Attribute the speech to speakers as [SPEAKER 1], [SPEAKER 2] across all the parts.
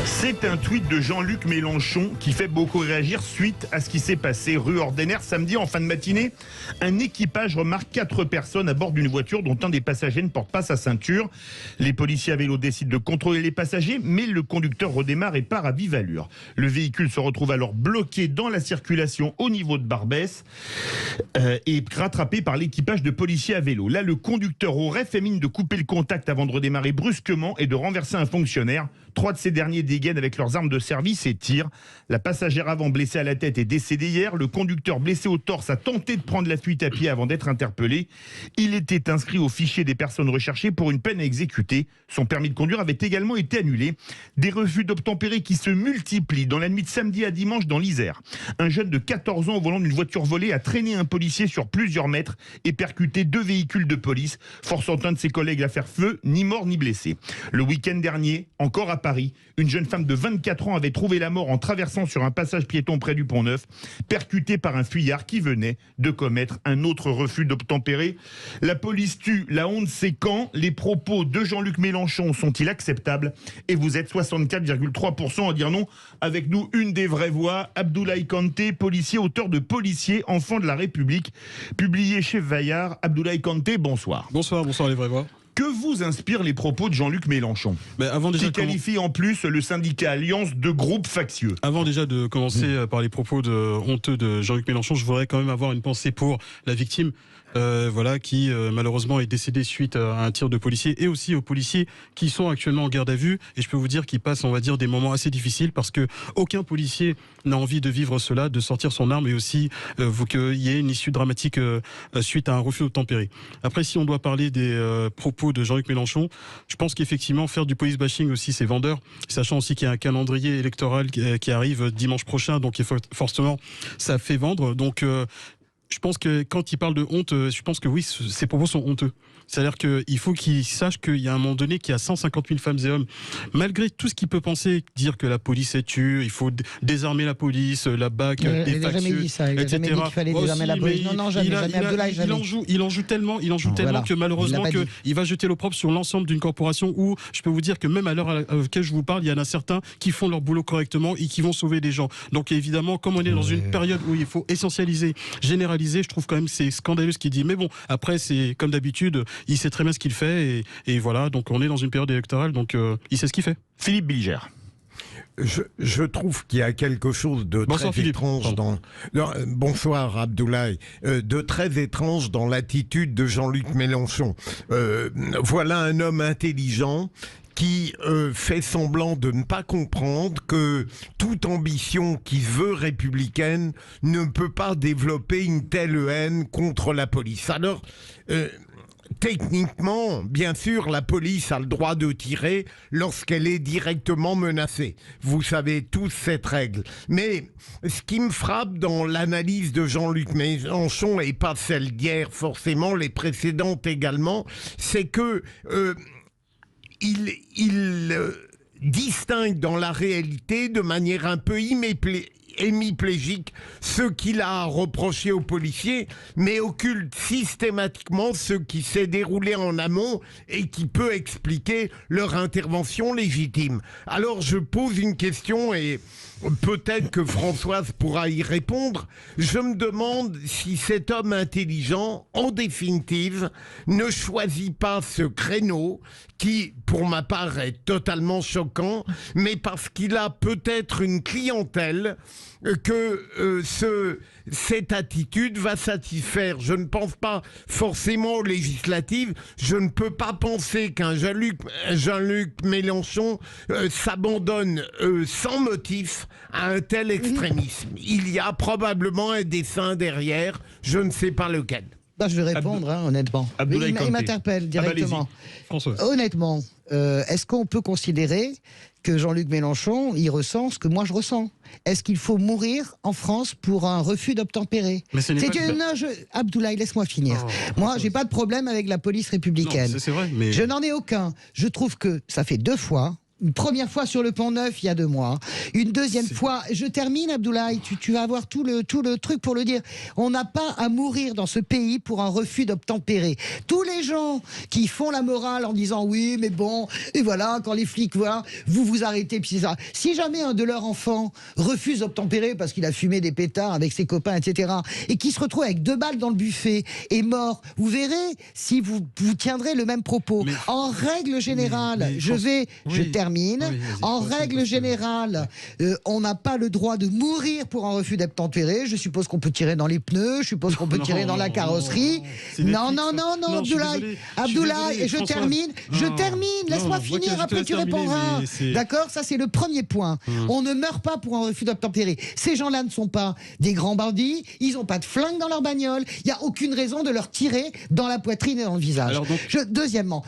[SPEAKER 1] C'est un tweet de Jean-Luc Mélenchon qui fait beaucoup réagir suite à ce qui s'est passé rue Ordener samedi en fin de matinée. Un équipage remarque 4 personnes à bord d'une voiture dont un des passagers ne porte pas sa ceinture. Les policiers à vélo décident de contrôler les passagers, mais le conducteur redémarre et part à vive allure. Le véhicule se retrouve alors bloqué dans la circulation au niveau de Barbès et rattrapé par l'équipage de policiers à vélo. Là, le conducteur aurait fait mine de couper le contact avant de redémarrer brusquement et de renverser un fonctionnaire. 3 de ces derniers dégainent avec leurs armes de service et tirent. La passagère avant blessée à la tête est décédée hier. Le conducteur blessé au torse a tenté de prendre la fuite à pied avant d'être interpellé. Il était inscrit au fichier des personnes recherchées pour une peine à exécuter. Son permis de conduire avait également été annulé. Des refus d'obtempérer qui se multiplient dans la nuit de samedi à dimanche dans l'Isère. Un jeune de 14 ans au volant d'une voiture volée a traîné un policier sur plusieurs mètres et percuté 2 véhicules de police, forçant un de ses collègues à faire feu, ni mort ni blessé. Le week-end dernier, encore à Paris, une jeune femme de 24 ans avait trouvé la mort en traversant sur un passage piéton près du Pont-Neuf, percutée par un fuyard qui venait de commettre un autre refus d'obtempérer. La police tue, la honte c'est quand? Les propos de Jean-Luc Mélenchon sont-ils acceptables? Et vous êtes 64,3% à dire non. Avec nous, une des vraies voix, Abdoulaye Kanté, policier, auteur de Policier, enfant de la République, publié chez Vaillard. Abdoulaye Kanté, bonsoir.
[SPEAKER 2] Bonsoir les vraies voix.
[SPEAKER 1] Que vous inspirent les propos de Jean-Luc Mélenchon, qui qualifie en plus le syndicat Alliance de groupe factieux?
[SPEAKER 2] Avant déjà de commencer par les propos honteux de Jean-Luc Mélenchon, je voudrais quand même avoir une pensée pour la victime. Qui malheureusement est décédé suite à un tir de policier, et aussi aux policiers qui sont actuellement en garde à vue. Et je peux vous dire qu'ils passent, on va dire, des moments assez difficiles, parce que aucun policier n'a envie de vivre cela, de sortir son arme, et aussi qu'il y ait une issue dramatique suite à un refus d'obtempérer. Après, si on doit parler des propos de Jean-Luc Mélenchon, je pense qu'effectivement faire du police bashing aussi c'est vendeur, sachant aussi qu'il y a un calendrier électoral qui arrive dimanche prochain, donc forcément ça fait vendre. Donc je pense que quand il parle de honte, je pense que oui, ces propos sont honteux. C'est-à-dire qu'il faut qu'il sache qu'il y a un moment donné qu'il y a 150 000 femmes et hommes, malgré tout ce qu'il peut penser, dire que la police est tue, il faut désarmer la police, la BAC, des factieux,
[SPEAKER 3] il n'a jamais dit ça, il n'a jamais dit qu'il fallait désarmer la police. Non, jamais, Abdoulaye, jamais.
[SPEAKER 2] Il en joue tellement que malheureusement il va jeter l'opprobre sur l'ensemble d'une corporation où je peux vous dire que même à l'heure à laquelle je vous parle, il y en a certains qui font leur boulot correctement et qui vont sauver des gens. Donc évidemment, comme on est dans une période où il faut essentialiser, généraliser, je trouve quand même c'est scandaleux ce qu'il dit. Mais bon, après c'est comme d'habitude, il sait très bien ce qu'il fait et voilà, donc on est dans une période électorale, donc il sait ce qu'il fait.
[SPEAKER 1] Philippe Bilger.
[SPEAKER 4] Je trouve qu'il y a quelque chose de très étrange bonsoir Abdoulaye, de très étrange dans l'attitude de Jean-Luc Mélenchon. Voilà un homme intelligent qui fait semblant de ne pas comprendre que toute ambition qui se veut républicaine ne peut pas développer une telle haine contre la police. Alors, techniquement, bien sûr, la police a le droit de tirer lorsqu'elle est directement menacée. Vous savez tous cette règle. Mais ce qui me frappe dans l'analyse de Jean-Luc Mélenchon, et pas celle d'hier forcément, les précédentes également, c'est que il distingue dans la réalité de manière un peu hémiplégique ce qu'il a reproché aux policiers, mais occulte systématiquement ce qui s'est déroulé en amont et qui peut expliquer leur intervention légitime. Alors je pose une question et peut-être que Françoise pourra y répondre. Je me demande si cet homme intelligent, en définitive, ne choisit pas ce créneau qui, pour ma part, est totalement choquant, mais parce qu'il a peut-être une clientèle que cette attitude va satisfaire. Je ne pense pas forcément aux législatives. Je ne peux pas penser qu'un Jean-Luc Mélenchon s'abandonne sans motif à un tel extrémisme. Il y a probablement un dessein derrière, je ne sais pas lequel.
[SPEAKER 3] Je vais répondre, honnêtement. Il m'interpelle directement. Honnêtement, est-ce qu'on peut considérer que Jean-Luc Mélenchon, il ressent ce que moi je ressens? Est-ce qu'il faut mourir en France pour un refus d'obtempérer? Abdoulaye, laisse-moi finir. Moi, j'ai pas de problème avec la police républicaine.
[SPEAKER 2] Non, c'est vrai, mais...
[SPEAKER 3] Je n'en ai aucun. Je trouve que ça fait 2 fois Une première fois sur le Pont-Neuf il y a 2 mois. Une deuxième fois, je termine Abdoulaye, tu vas avoir tout le truc pour le dire. On n'a pas à mourir dans ce pays pour un refus d'obtempérer. Tous les gens qui font la morale en disant oui mais bon, et voilà, quand les flics voient, vous arrêtez, puis c'est ça. Si jamais un de leurs enfants refuse d'obtempérer parce qu'il a fumé des pétards avec ses copains, etc., et qui se retrouve avec 2 balles dans le buffet et mort, vous verrez si vous tiendrez le même propos. Mais, en règle générale, je termine. En règle générale, on n'a pas le droit de mourir pour un refus d'obtempérer. Je suppose qu'on peut tirer dans les pneus, je suppose qu'on peut tirer dans la carrosserie. Non, Abdoulaye, et je termine, laisse-moi finir, après tu répondras. D'accord, ça c'est le premier point. On ne meurt pas pour un refus d'obtempérer. Ces gens-là ne sont pas des grands bandits, ils n'ont pas de flingue dans leur bagnole, il n'y a aucune raison de leur tirer dans la poitrine et dans le visage. Alors donc, deuxièmement,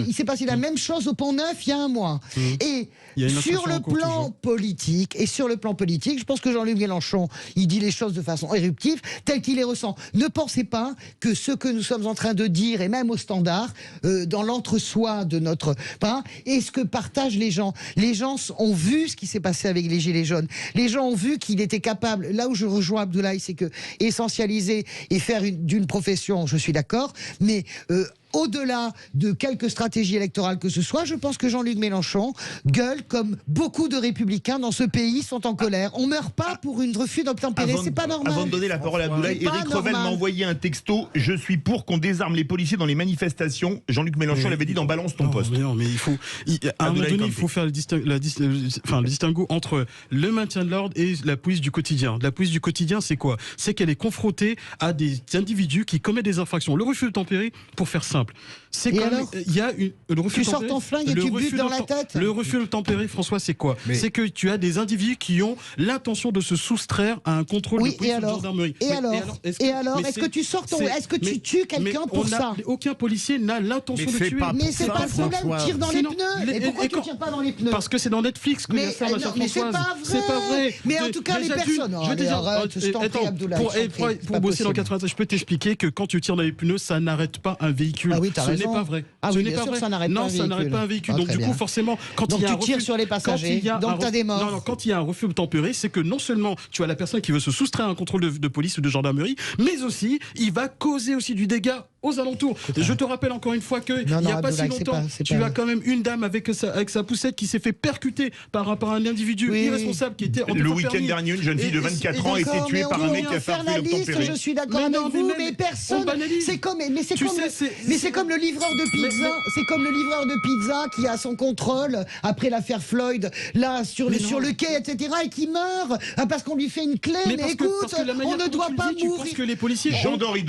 [SPEAKER 3] il s'est passé la même chose au Pont-Neuf il y a 1 mois. Et sur le plan politique, je pense que Jean-Luc Mélenchon, il dit les choses de façon éruptive, telle qu'il les ressent. Ne pensez pas que ce que nous sommes en train de dire, et même au Standard, dans l'entre-soi de notre pain, est ce que partagent les gens. Les gens ont vu ce qui s'est passé avec les Gilets jaunes. Les gens ont vu qu'il était capable, là où je rejoins Abdoulaye, c'est que essentialiser et faire d'une profession, je suis d'accord, mais au-delà de quelques stratégies électorales que ce soit, je pense que Jean-Luc Mélenchon gueule comme beaucoup de républicains dans ce pays sont en colère. On ne meurt pas pour une refus d'obtempérer, c'est pas normal.
[SPEAKER 1] Avant de donner la parole à Abdoulaye, Éric Revel m'a envoyé un texto. Je suis pour qu'on désarme les policiers dans les manifestations. Jean-Luc Mélenchon l'avait dit dans Balance ton poste.
[SPEAKER 2] Non, mais à un moment donné, il faut faire le distinguo entre le maintien de l'ordre et la police du quotidien. La police du quotidien, c'est quoi? C'est qu'elle est confrontée à des individus qui commettent des infractions. Le refus d'obtempérer, pour faire simple, c'est quand même, il y a le refus.
[SPEAKER 3] Tu sors ton flingue et tu butes dans la tête.
[SPEAKER 2] Le refus d'obtempérer, François, c'est quoi? C'est que tu as des individus qui ont l'intention de se soustraire à un contrôle de police ou de gendarmerie.
[SPEAKER 3] Et alors, est-ce que tu sors ton, est-ce que tu tues quelqu'un pour ça?
[SPEAKER 2] Aucun policier n'a l'intention de tuer.
[SPEAKER 3] Mais c'est pas le problème, tire dans les pneus. Et pourquoi tu tires pas dans les pneus?
[SPEAKER 2] Parce que c'est dans Netflix que j'ai fait ma soeur Françoise.
[SPEAKER 3] C'est pas vrai. Mais en tout cas, les personnes.
[SPEAKER 2] Je vais te dire, pour bosser dans 93, je peux t'expliquer que quand tu tires dans les pneus, ça n'arrête pas un véhicule. Ce n'est pas vrai.
[SPEAKER 3] Ce n'est pas vrai. Ça n'arrête
[SPEAKER 2] pas un véhicule. Donc du coup, forcément, quand il y a un refus,
[SPEAKER 3] tu tires sur les passagers. Donc t'as des morts.
[SPEAKER 2] Non, quand il y a un refus d'obtempérer, c'est que non seulement tu as la personne qui veut se soustraire à un contrôle de police ou de gendarmerie, mais aussi il va causer aussi du dégât aux alentours. Je te rappelle encore une fois qu'il n'y a pas si longtemps, tu as quand même une dame avec sa poussette qui s'est fait percuter par un individu irresponsable qui était en
[SPEAKER 1] le week-end dernier, une jeune fille de 24 ans a été tuée par un mec qui a fait un refus d'obtempérer.
[SPEAKER 3] Je suis d'accord avec vous, mais personne. C'est comme le livreur de pizza. C'est comme le livreur de pizza qui a son contrôle après l'affaire Floyd, là sur le quai, etc., et qui meurt parce qu'on lui fait une clé. Mais écoute, on ne doit pas mourir.
[SPEAKER 2] Parce que les policiers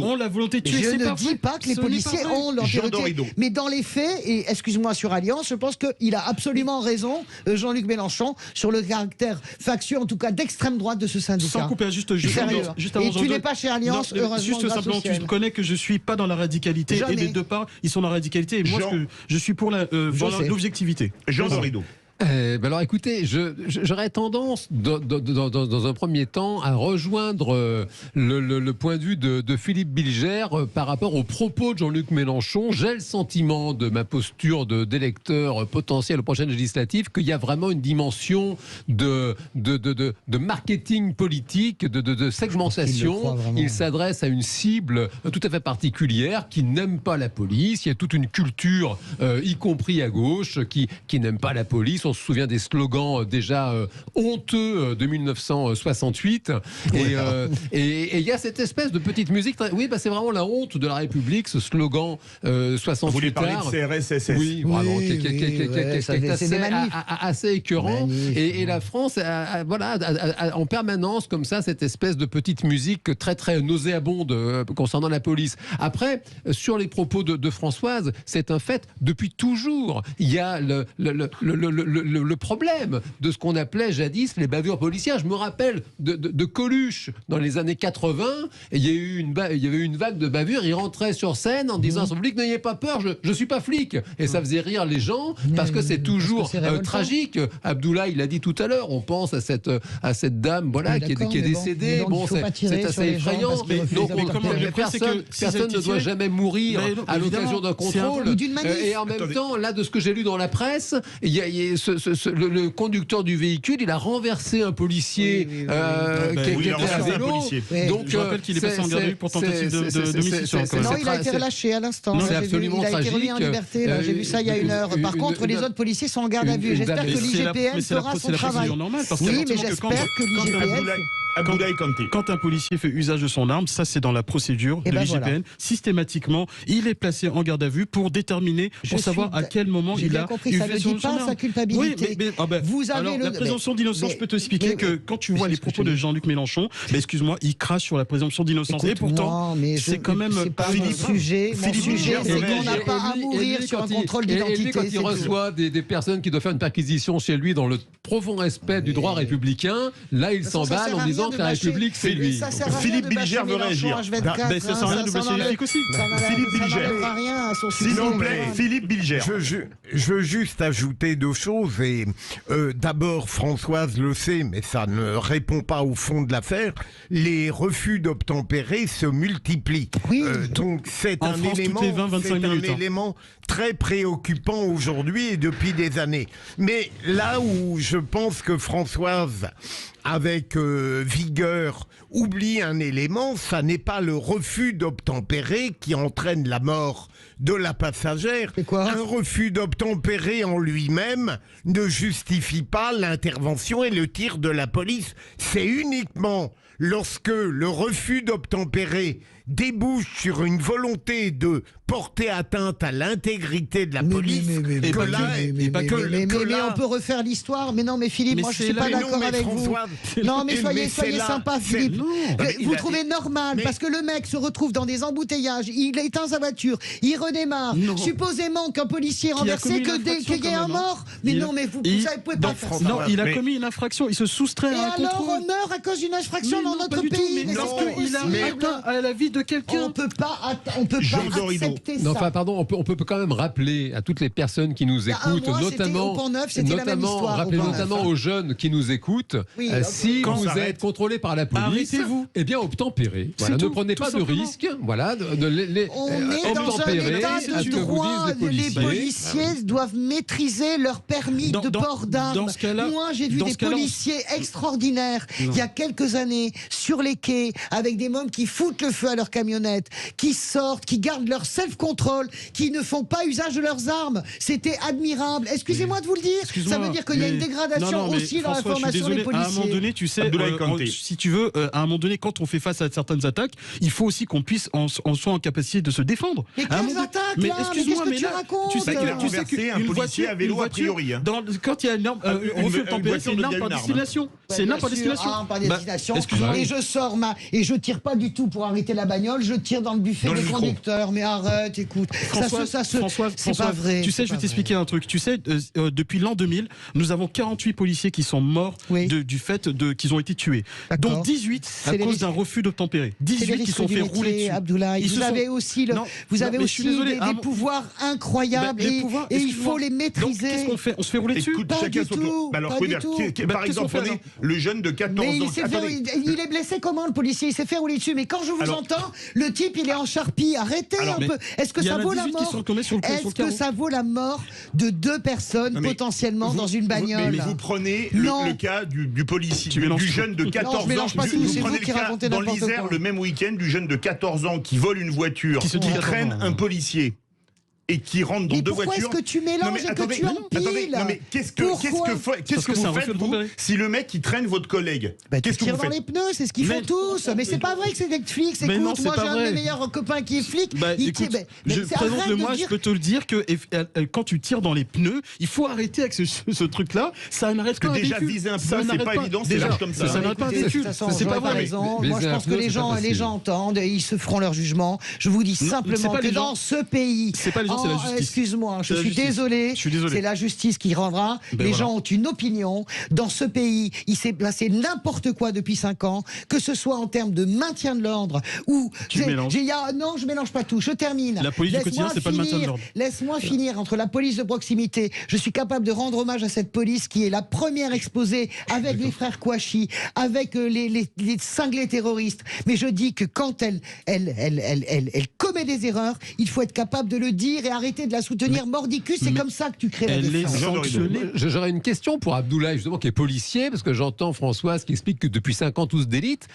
[SPEAKER 1] ont
[SPEAKER 2] la volonté de tuer.
[SPEAKER 3] Je ne dis pas que les policiers ont leur vérité, mais dans les faits, et excuse-moi sur Alliance, je pense qu'il a absolument raison, Jean-Luc Mélenchon, sur le caractère factieux, en tout cas d'extrême droite de ce syndicat.
[SPEAKER 2] Sans couper, juste
[SPEAKER 3] avant. Et tu n'es pas chez Alliance, heureusement.
[SPEAKER 2] Juste simplement, tu connais que je suis pas dans la radicalité. Et des deux parts, ils sont dans la radicalité. Et moi, je suis pour l'objectivité.
[SPEAKER 1] Jean Dorido.
[SPEAKER 5] Alors écoutez, j'aurais tendance dans un premier temps à rejoindre le point de vue de Philippe Bilger par rapport aux propos de Jean-Luc Mélenchon. J'ai le sentiment de ma posture d'électeur potentiel aux prochaines législatives qu'il y a vraiment une dimension de marketing politique, de segmentation. Il s'adresse à une cible tout à fait particulière qui n'aime pas la police. Il y a toute une culture, y compris à gauche, qui n'aime pas la police. On se souvient des slogans déjà honteux de 1968. Et il y a cette espèce de petite musique. Oui, c'est vraiment la honte de la République, ce slogan 68. Vous
[SPEAKER 1] voulez parler de CRSSS?
[SPEAKER 5] Oui, vraiment, qui est assez écœurant. Et la France a en permanence comme ça cette espèce de petite musique très très nauséabonde concernant la police. Après, sur les propos de Françoise, c'est un fait, depuis toujours, il y a le le problème de ce qu'on appelait jadis les bavures policières. Je me rappelle de Coluche dans les années 80, et il y avait eu une vague de bavures. Il rentrait sur scène en disant à son public, n'ayez pas peur, je suis pas flic. Et ça faisait rire les gens parce que c'est toujours tragique. Abdoulaye, il l'a dit tout à l'heure, on pense à cette dame qui est décédée. Bon, c'est assez effrayant. Donc personne ne doit jamais mourir à l'occasion d'un contrôle. Et en même temps, là, de ce que j'ai lu dans la presse, le conducteur du véhicule, il a renversé un policier qui était à vélo.
[SPEAKER 2] Donc, je rappelle qu'il est passé en garde à vue pour tentative d'homicide.
[SPEAKER 3] Non, il a été relâché à l'instant.
[SPEAKER 5] C'est absolument tragique.
[SPEAKER 3] Il a été remis en liberté. J'ai vu ça il y a une heure. Par contre, les autres policiers sont en garde à vue. J'espère que l'IGPN fera son travail. Oui, mais j'espère que l'IGPN...
[SPEAKER 2] Quand un policier fait usage de son arme, ça c'est dans la procédure de l'IGPN. Systématiquement, il est placé en garde à vue pour déterminer, pour savoir à quel moment il a
[SPEAKER 3] compris, ça ne dit pas sa culpabilité.
[SPEAKER 2] Vous avez la présomption d'innocence, je peux te expliquer que quand tu vois les propos de Jean-Luc Mélenchon, excuse-moi, il crache sur la présomption d'innocence. Et pourtant, c'est quand même
[SPEAKER 3] Philippe. Mon sujet, c'est qu'on n'a pas à mourir sur un contrôle d'identité.
[SPEAKER 5] Quand il reçoit des personnes qui doivent faire une perquisition chez lui dans le profond respect du droit républicain, là il s'emballe en disant que la République c'est lui.
[SPEAKER 1] Philippe Bilger veut réagir.
[SPEAKER 2] Ça sert à rien de bâcher Eric aussi.
[SPEAKER 1] Philippe Bilger. S'il vous plaît, Philippe Bilger.
[SPEAKER 4] Je veux juste ajouter deux choses. Et d'abord, Françoise le sait, mais ça ne répond pas au fond de l'affaire. Les refus d'obtempérer se multiplient. Donc c'est un élément très préoccupant aujourd'hui et depuis des années. Mais là où je pense que Françoise, avec vigueur, oublie un élément, ça n'est pas le refus d'obtempérer qui entraîne la mort de la passagère. Un refus d'obtempérer en lui-même ne justifie pas l'intervention et le tir de la police. C'est uniquement lorsque le refus d'obtempérer débouche sur une volonté de porter atteinte à l'intégrité de la police
[SPEAKER 3] mais on peut refaire l'histoire. Mais non, mais Philippe, moi je suis pas d'accord avec vous. Non, mais soyez sympa, Philippe. Vous trouvez normal parce que le mec se retrouve dans des embouteillages, il éteint sa voiture, il redémarre. Supposément qu'un policier renversé, qu'il y ait un mort. Mais non, mais vous pouvez pas faire ça.
[SPEAKER 2] Non, il a commis une infraction, il se soustrait à un contrôle.
[SPEAKER 3] Et alors on meurt à cause d'une infraction dans notre pays.
[SPEAKER 2] Mais parce qu'il a atteint à la vie de quelqu'un.
[SPEAKER 3] On peut pas accepter ça.
[SPEAKER 5] Non, enfin, pardon, on peut quand même rappeler à toutes les personnes qui nous écoutent, notamment aux jeunes qui nous écoutent, si vous êtes contrôlés par la police, eh bien obtempérez. Voilà, ne prenez pas de risque. Voilà,
[SPEAKER 3] on est dans un état de droit. Les policiers doivent maîtriser leur permis de port d'armes. Moi, j'ai vu des policiers extraordinaires il y a quelques années sur les quais avec des mômes qui foutent le feu à leur camionnette, qui sortent, qui gardent leur self-control, qui ne font pas usage de leurs armes. C'était admirable. Excusez-moi de vous le dire. Ça veut dire qu'il y a une dégradation aussi dans la formation des policiers.
[SPEAKER 2] À un moment donné, tu sais, si tu veux, à un moment donné, quand on fait face à certaines attaques, il faut aussi qu'on puisse, on soit en capacité de se défendre.
[SPEAKER 3] Mais quelles attaques là? Mais qu'est-ce que tu racontes?
[SPEAKER 1] Tu sais qu'il a renversé un policier à vélo a priori.
[SPEAKER 2] Quand il y a une arme, refus de tempérer, c'est une arme par destination. C'est une arme par destination.
[SPEAKER 3] Et je sors et je tire pas du tout pour arrêter la bagnole. Je tire dans le buffet des conducteurs. Mais arrête, écoute.
[SPEAKER 2] François,
[SPEAKER 3] c'est pas vrai.
[SPEAKER 2] Tu sais, je vais t'expliquer un truc. Tu sais, depuis l'an 2000, nous avons 48 policiers qui sont morts du fait qu'ils ont été tués. Dont 18 à cause d'un refus d'obtempérer. 18 qui sont fait rouler dessus.
[SPEAKER 3] Abdoulaye, vous avez aussi des pouvoirs incroyables et il faut les maîtriser.
[SPEAKER 2] Qu'est-ce qu'on fait? On se fait rouler dessus?
[SPEAKER 1] Écoute, chacun son tour. Par exemple, prenez le jeune de 14 ans.
[SPEAKER 3] Il est blessé comment, le policier? Il s'est fait rouler dessus. Mais quand je vous entends, le type, il est en charpie. Arrêtez un peu. Est-ce que ça vaut la mort? Est-ce que ça vaut la mort de 2 personnes potentiellement dans une bagnole?
[SPEAKER 1] Mais vous prenez le cas du policier, du jeune de 14 ans. Vous prenez le cas dans l'Isère, le même week-end, du jeune de 14 ans qui vole une voiture, qui traîne un policier et qui rentre dans 2 voitures.
[SPEAKER 3] Pourquoi est-ce que tu mélanges et que tu empiles?
[SPEAKER 1] Qu'est-ce que vous faites, vous, si le mec, il traîne votre collègue?
[SPEAKER 3] Qu'est-ce que vous faites? Dans les pneus, c'est ce qu'ils font tous. Mais c'est pas vrai que c'est des flics. Écoute, moi, j'ai un de mes meilleurs copains qui est flic.
[SPEAKER 2] Je peux te le dire que quand tu tires dans les pneus, il faut arrêter avec ce truc-là. Ça n'arrête pas un véhicule.
[SPEAKER 1] Déjà, viser un pneu, c'est pas évident, c'est large comme ça.
[SPEAKER 2] Ça n'arrête pas un véhicule. C'est pas vrai.
[SPEAKER 3] Moi, je pense que les gens entendent et ils se feront leur jugement. Je vous dis simplement que dans ce pays,
[SPEAKER 2] rendra, c'est la justice.
[SPEAKER 3] Excuse-moi, je suis désolé. C'est la justice qui rendra. Les gens ont une opinion. Dans ce pays, il s'est passé n'importe quoi depuis 5 ans, que ce soit en termes de maintien de l'ordre ou... Non, je mélange pas tout. Je termine.
[SPEAKER 2] La police du quotidien, c'est pas le maintien de l'ordre.
[SPEAKER 3] Laisse-moi finir. Entre la police de proximité, je suis capable de rendre hommage à cette police qui est la première exposée avec les frères Kouachi, avec les cinglés terroristes. Mais je dis que quand elle commet des erreurs, il faut être capable de le dire et arrêter de la soutenir mordicus. C'est comme ça que tu crées la défiance.
[SPEAKER 5] J'aurais une question pour Abdoulaye, justement, qui est policier, parce que j'entends Françoise qui explique que depuis 5 ans, tous d'élite.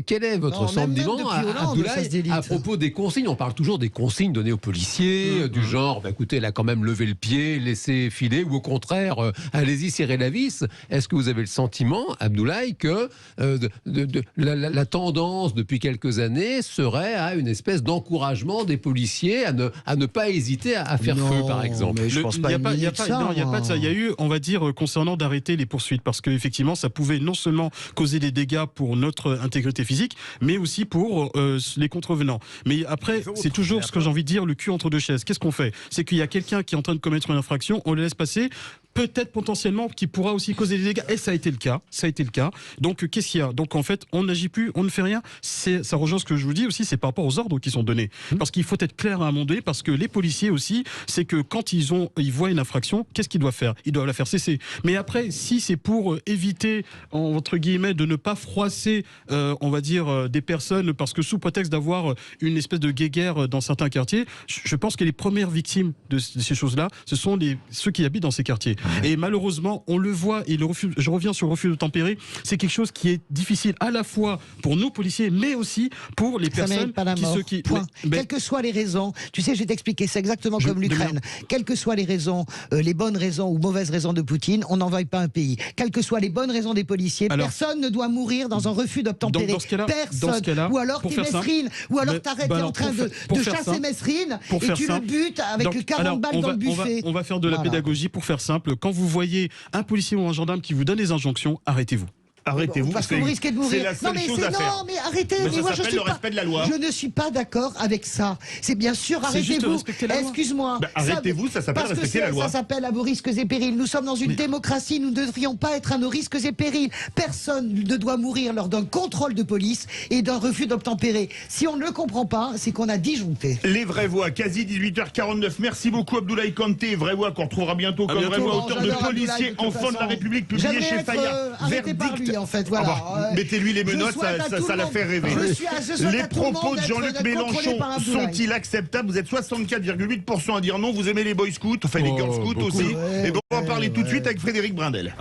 [SPEAKER 5] Quel est votre sentiment, Abdoulaye, à propos des consignes? On parle toujours des consignes données aux policiers, du genre, écoutez, elle a quand même levé le pied, laissé filer, ou au contraire, allez-y, serrez la vis. Est-ce que vous avez le sentiment, Abdoulaye, que la tendance depuis quelques années serait à une espèce d'encouragement des policiers à ne pas hésiter à faire feu, par exemple?
[SPEAKER 3] Mais je pense pas. Il n'y a pas
[SPEAKER 2] de ça. Il y a eu, on va dire, concernant d'arrêter les poursuites, parce qu'effectivement, ça pouvait non seulement causer des dégâts pour notre intégrité physique, mais aussi pour les contrevenants. Mais après, c'est toujours ce que j'ai envie de dire, le cul entre deux chaises. Qu'est-ce qu'on fait? C'est qu'il y a quelqu'un qui est en train de commettre une infraction, on le laisse passer, peut-être potentiellement qui pourra aussi causer des dégâts. Et ça a été le cas. Donc qu'est-ce qu'il y a? Donc en fait, on n'agit plus, on ne fait rien. Ça rejoint ce que je vous dis aussi, c'est par rapport aux ordres qui sont donnés. Parce qu'il faut être clair à un moment donné, parce que les policiers aussi, c'est que quand ils voient une infraction, qu'est-ce qu'ils doivent faire? Ils doivent la faire cesser. Mais après, si c'est pour éviter, entre guillemets, de ne pas froisser, on va dire, des personnes, parce que sous prétexte d'avoir une espèce de guéguerre dans certains quartiers, je pense que les premières victimes de ces choses-là, ce sont ceux qui habitent dans ces quartiers. Et malheureusement, on le voit, et je reviens sur le refus de tempérer, c'est quelque chose qui est difficile à la fois pour nous policiers, mais aussi pour les personnes qui...
[SPEAKER 3] Quelles que soient les raisons, tu sais, je vais t'expliquer, c'est exactement comme l'Ukraine. Quelles que soient les raisons, les bonnes raisons ou mauvaises raisons de Poutine, on n'envahit pas un pays. Quelles que soient les bonnes raisons des policiers, personne ne doit mourir dans un refus d'obtempérer. Personne. Ou alors t'es Mesrine, ou alors t'es en train de chasser Mesrine, et tu le butes avec 40 balles dans le buffet.
[SPEAKER 2] On va faire de la pédagogie pour faire simple. Quand vous voyez un policier ou un gendarme qui vous donne des injonctions, arrêtez-vous.
[SPEAKER 1] Arrêtez-vous,
[SPEAKER 3] parce que vous risquez de mourir.
[SPEAKER 1] C'est la seule chose à faire.
[SPEAKER 3] Non, mais arrêtez.
[SPEAKER 1] Mais ça s'appelle le respect de la loi.
[SPEAKER 3] Je ne suis pas d'accord avec ça. C'est bien sûr, arrêtez-vous. Excuse-moi.
[SPEAKER 1] Arrêtez-vous, ça s'appelle respecter la loi.
[SPEAKER 3] Ça s'appelle à vos risques et périls. Nous sommes dans une démocratie, nous ne devrions pas être à nos risques et périls. Personne ne doit mourir lors d'un contrôle de police et d'un refus d'obtempérer. Si on ne le comprend pas, c'est qu'on a disjoncté.
[SPEAKER 1] Les vraies voix, quasi 18h49. Merci beaucoup Abdoulaye Kanté. Vraie voix qu'on retrouvera bientôt comme vraie voix, auteur de Policiers, enfants de la République, publié chez Fayard.
[SPEAKER 3] Arrêté par lui, en fait, voilà.
[SPEAKER 1] Mettez-lui les menottes, ça la fait rêver. Les propos de Jean-Luc Mélenchon sont-ils acceptables? Vous êtes 64,8% à dire non. Vous aimez les boy scouts, enfin les girl scouts aussi. Et bon, on va en parler tout de suite avec Frédéric Brindel.